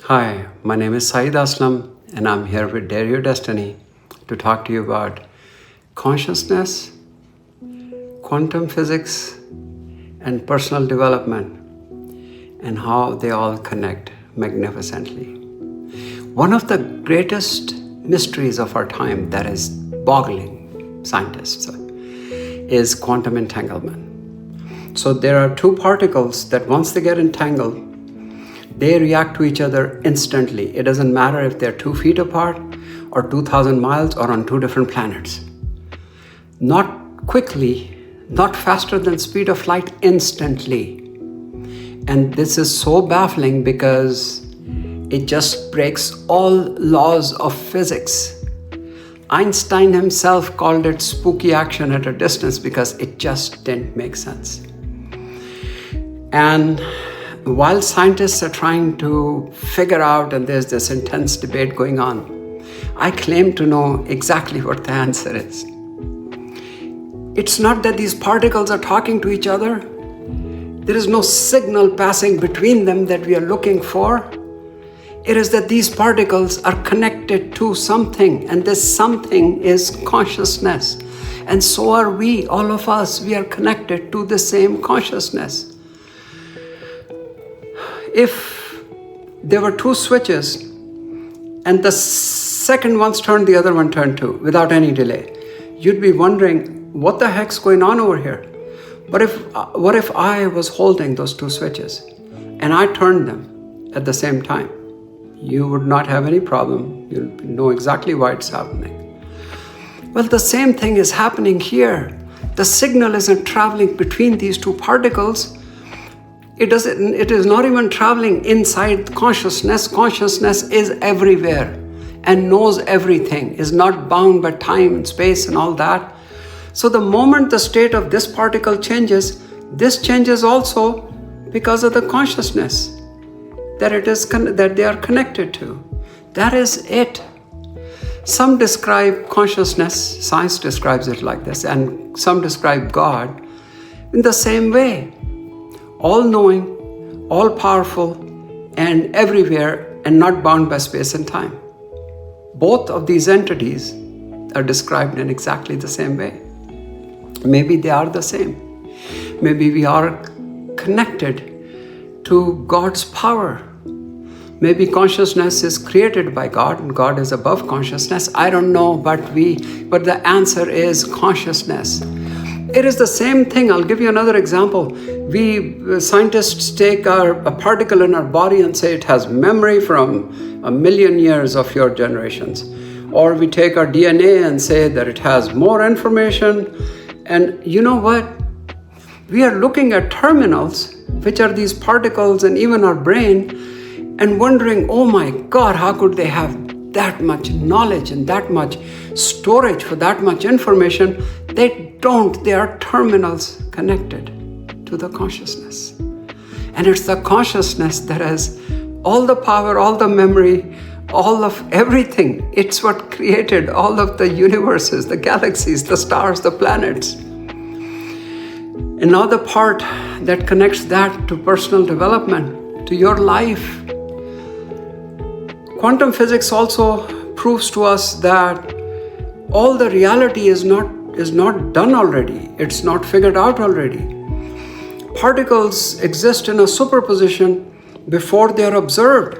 Hi, my name is Saeed Aslam, and I'm here with Dare Your Destiny to talk to you about consciousness, quantum physics, and personal development, and how they all connect magnificently. One of the greatest mysteries of our time that is boggling scientists is quantum entanglement. So there are two particles that once they get entangled, they react to each other instantly. It doesn't matter if they're 2 feet apart or 2,000 miles or on two different planets. Not quickly, not faster than speed of light, instantly. And this is so baffling because it just breaks all laws of physics. Einstein himself called it spooky action at a distance because it just didn't make sense. And while scientists are trying to figure out, and there's this intense debate going on, I claim to know exactly what the answer is. It's not that these particles are talking to each other. There is no signal passing between them that we are looking for. It is that these particles are connected to something, and this something is consciousness. And so are we, all of us. We are connected to the same consciousness. If there were two switches and the second one's turned, the other one turned too, without any delay, you'd be wondering, what the heck's going on over here? What if I was holding those two switches and I turned them at the same time? You would not have any problem. You'll know exactly why it's happening. Well, the same thing is happening here. The signal isn't traveling between these two particles. It is not even traveling inside consciousness. Consciousness is everywhere and knows everything, is not bound by time and space and all that. So the moment the state of this particle changes, this changes also because of the consciousness that they are connected to. That is it. Some describe consciousness, science describes it like this, and some describe God in the same way. All-knowing, all-powerful, and everywhere, and not bound by space and time. Both of these entities are described in exactly the same way. Maybe they are the same. Maybe we are connected to God's power. Maybe consciousness is created by God and God is above consciousness. I don't know, but the answer is consciousness. It is the same thing. I'll give you another example. We scientists take a particle in our body and say it has memory from 1 million years of your generations. Or we take our DNA and say that it has more information. And you know what? We are looking at terminals, which are these particles and even our brain, and wondering, oh my God, how could they have that much knowledge and that much storage for that much information? They don't. They are terminals connected to the consciousness. And it's the consciousness that has all the power, all the memory, all of everything. It's what created all of the universes, the galaxies, the stars, the planets. And now the part that connects that to personal development, to your life. Quantum physics also proves to us that all the reality is not done already. It's not figured out already. Particles exist in a superposition before they are observed.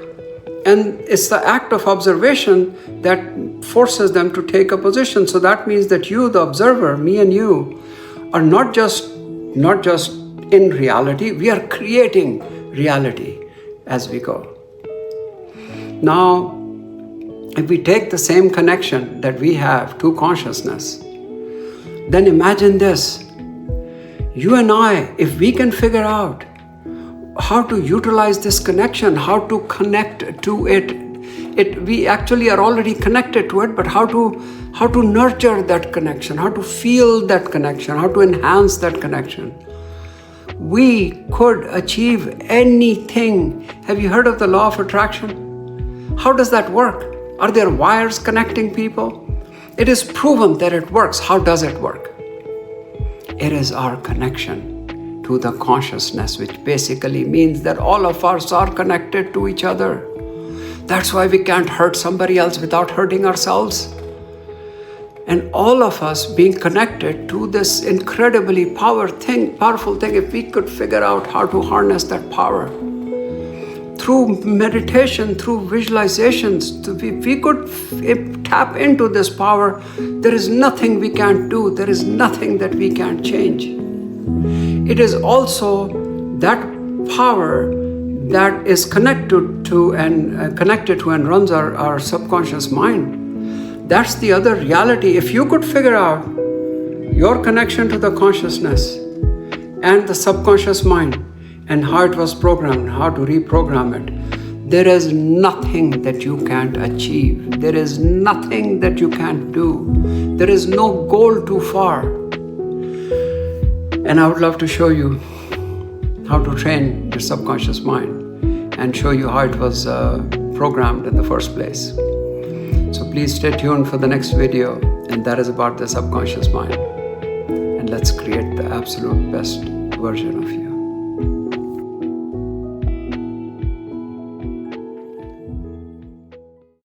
And it's the act of observation that forces them to take a position. So that means that you, the observer, me and you, are not just in reality, we are creating reality as we go. Now, if we take the same connection that we have to consciousness, then imagine this. You and I, if we can figure out how to utilize this connection, how to connect to it, we actually are already connected to it, but how to nurture that connection, how to feel that connection, how to enhance that connection. We could achieve anything. Have you heard of the law of attraction? How does that work? Are there wires connecting people? It is proven that it works. How does it work? It is our connection to the consciousness, which basically means that all of us are connected to each other. That's why we can't hurt somebody else without hurting ourselves. And all of us being connected to this incredibly powerful thing, if we could figure out how to harness that power through meditation, through visualizations, if we could tap into this power, there is nothing we can't do. There is nothing that we can't change. It is also that power that is connected to and runs our subconscious mind. That's the other reality. If you could figure out your connection to the consciousness and the subconscious mind and how it was programmed, how to reprogram it, there is nothing that you can't achieve. There is nothing that you can't do. There is no goal too far. And I would love to show you how to train your subconscious mind and show you how it was programmed in the first place. So please stay tuned for the next video, and that is about the subconscious mind. And let's create the absolute best version of you.